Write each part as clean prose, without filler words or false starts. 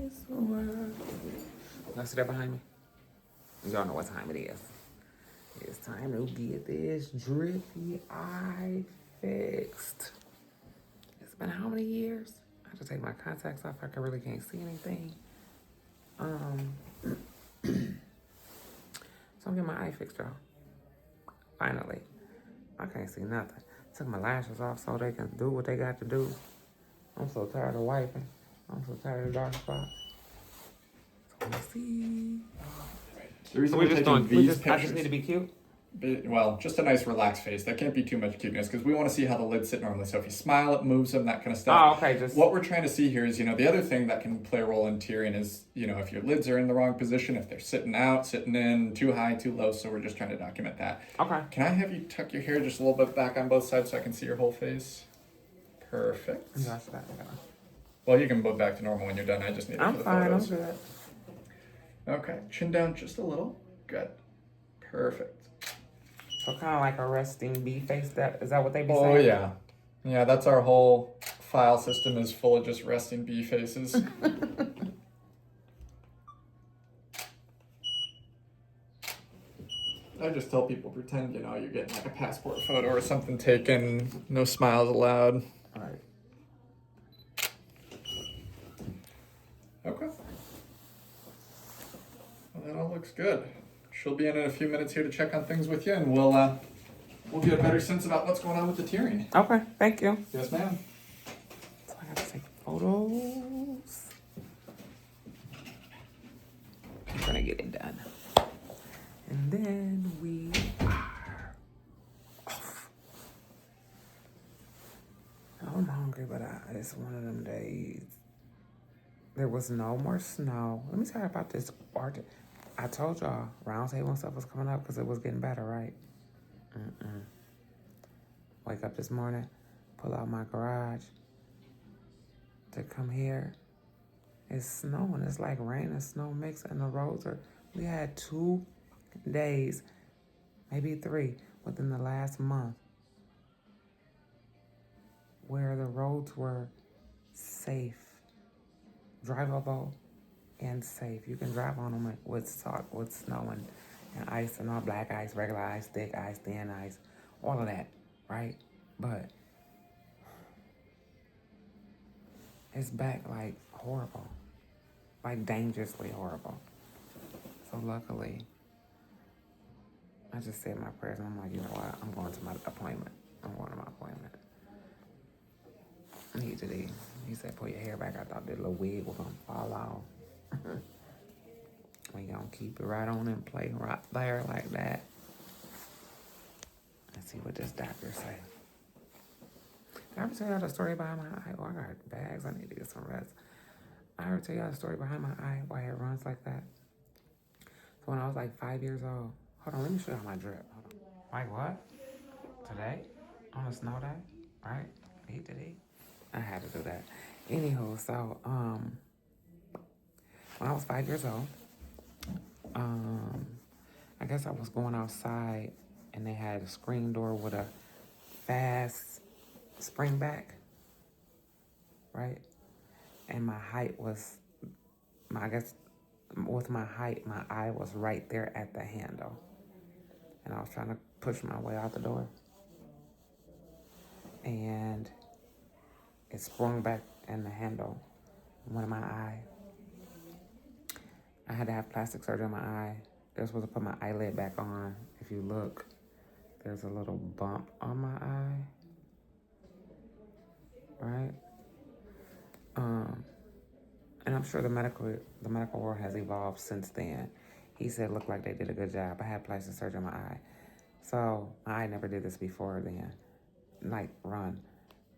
this world. Y'all see that behind me? Y'all know what time it is. It's time to get this drippy eye fixed. It's been how many years? I have to take my contacts off. I really can't see anything. So I'm getting my eye fixed, y'all. Finally. I can't see nothing. Took my lashes off so they can do what they got to do. I'm so tired of wiping. I'm so tired of dark spots. So let's see. The reason We're we're just taking doing, these I pictures, just need to be cute. well, just a nice relaxed face. There can't be too much cuteness because we want to see how the lids sit normally. So if you smile, it moves them, that kind of stuff. Oh, okay. Just What we're trying to see here is, the other thing that can play a role in tearing is, if your lids are in the wrong position, if they're sitting out, sitting in, too high, too low. So we're just trying to document that. okay. Can I have you tuck your hair just a little bit back on both sides so I can see your whole face? Perfect. That's that. Well, you can go back to normal when you're done. I just need it I'm for the fine. photos. I'm good. Okay, chin down just a little. Good. Perfect. So kind of like a resting bee face. Is that what they be saying? Oh yeah. Yeah, that's our whole file system is full of just resting bee faces. I just tell people pretend, you're getting like a passport photo or something taken. No smiles allowed. All right. Okay. Well, that all looks good. She'll be in a few minutes here to check on things with you, and we'll get a better sense about what's going on with the tearing. Okay. Thank you. Yes, ma'am. So I got to take photos. I'm gonna get it done, and then we are off. I'm hungry, but it's one of them days. There was no more snow. Let me tell you about this Arctic. I told y'all round table and stuff was coming up because it was getting better, right? Wake up this morning, pull out my garage to come here. It's snowing. It's like rain and snow mix, and the roads are. We had 2 days, maybe 3, within the last month where the roads were safe, drivable, and safe. You can drive on them with snow and ice and all, black ice, regular ice, thick ice, thin ice, all of that, right? But it's back like horrible, like dangerously horrible. So luckily, I just said my prayers and I'm like, you know what? I'm going to my appointment. He said, pull your hair back. I thought that little wig was gonna fall off. We gonna keep it right on in place right there like that. Let's see what this doctor say. Did I ever tell y'all the story behind my eye? Oh, I got bags. I need to get some rest. I ever tell y'all the story behind my eye, why it runs like that? So when I was like 5 years old, hold on, let me show y'all my drip. Hold on. Like what? Today? On a snow day? Right? Did he? I had to do that. Anywho, so when I was 5 years old, I guess I was going outside and they had a screen door with a fast spring back, right? And my height was, with my height, my eye was right there at the handle. And I was trying to push my way out the door. And it sprung back in the handle, one of my eye. I had to have plastic surgery on my eye. They're supposed to put my eyelid back on. If you look, there's a little bump on my eye, right? And I'm sure the medical world has evolved since then. He said it looked like they did a good job. I had plastic surgery on my eye. So my eye never did this before then, like run.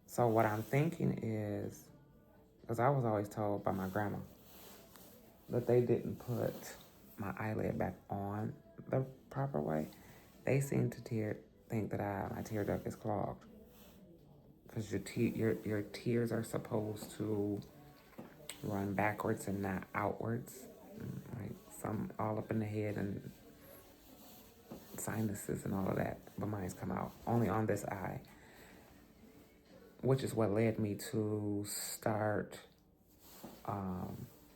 So what I'm thinking is, because I was always told by my grandma that they didn't put my eyelid back on the proper way. They seem to think that my tear duct is clogged, because your tears are supposed to run backwards and not outwards, like some all up in the head and sinuses and all of that. But mine's come out only on this eye, which is what led me to start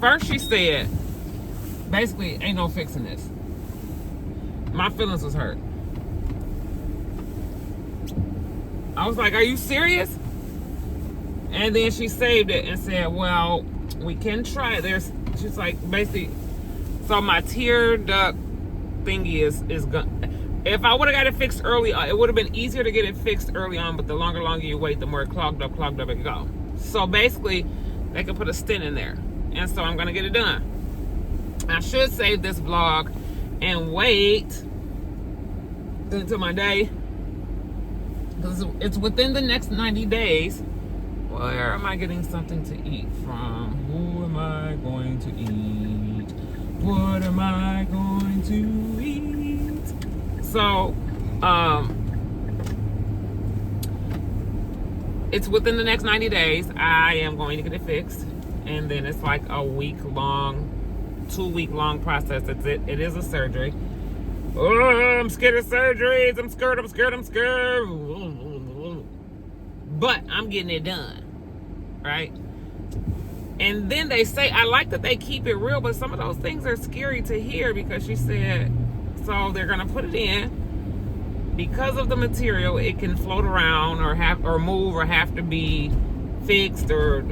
First she said, basically, ain't no fixing this. My feelings was hurt. I was like, are you serious? And then she saved it and said, well, we can try it. She's like, basically, so my tear duct thingy is gone. If I would have got it fixed early, it would have been easier to get it fixed early on, but the longer you wait, the more clogged up it go. So basically, they can put a stent in there. And so I'm going to get it done. I should save this vlog and wait until my day, because it's within the next 90 days. Where am I getting something to eat from? Who am I going to eat? What am I going to eat? So, it's within the next 90 days. I am going to get it fixed. And then it's like a 2-week-long process. That's it. It is a surgery. Oh, I'm scared of surgeries. I'm scared. But I'm getting it done. Right? And then they say, I like that they keep it real, but some of those things are scary to hear, because she said, so they're going to put it in. Because of the material, it can float around or move or have to be fixed or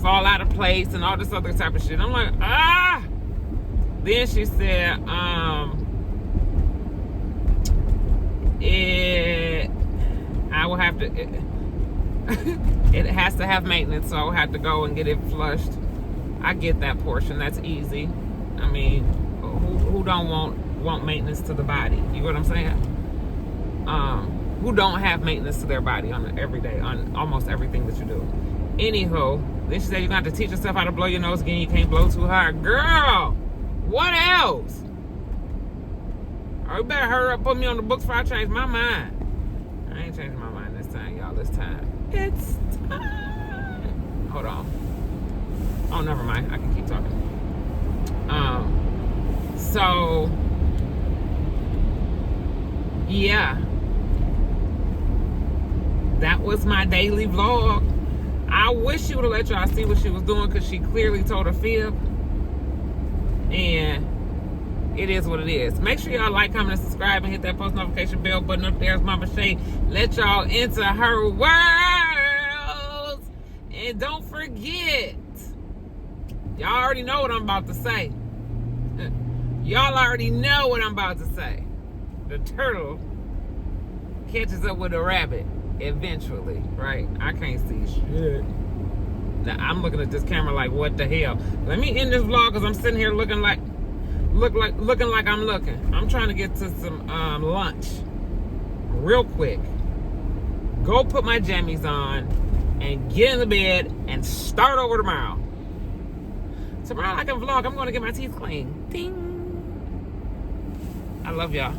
fall out of place and all this other type of shit. I'm like, ah! Then she said, I will have to, it has to have maintenance, so I'll have to go and get it flushed. I get that portion. That's easy. I mean, who don't want maintenance to the body? You know what I'm saying? Who don't have maintenance to their body on every day, on almost everything that you do. Anywho, then she said you're going to have to teach yourself how to blow your nose again. You can't blow too hard. Girl, what else? You better hurry up, put me on the books before I change my mind. I ain't changing my mind this time, y'all. This time. It's time. Hold on. Oh, never mind. I can keep talking. So, yeah. That was my daily vlog. I wish she would have let y'all see what she was doing, because she clearly told a fib. And it is what it is. Make sure y'all like, comment, and subscribe, and hit that post notification bell button up there. It's Mama Shay. Let y'all into her world. And don't forget, y'all already know what I'm about to say. Y'all already know what I'm about to say. The turtle catches up with the rabbit eventually, right? I can't see shit. Now I'm looking at this camera like, what the hell? Let me end this vlog, because I'm sitting here looking like I'm looking. I'm trying to get to some lunch real quick. Go put my jammies on and get in the bed and start over tomorrow. Tomorrow I can vlog. I'm going to get my teeth clean. Ding. I love y'all.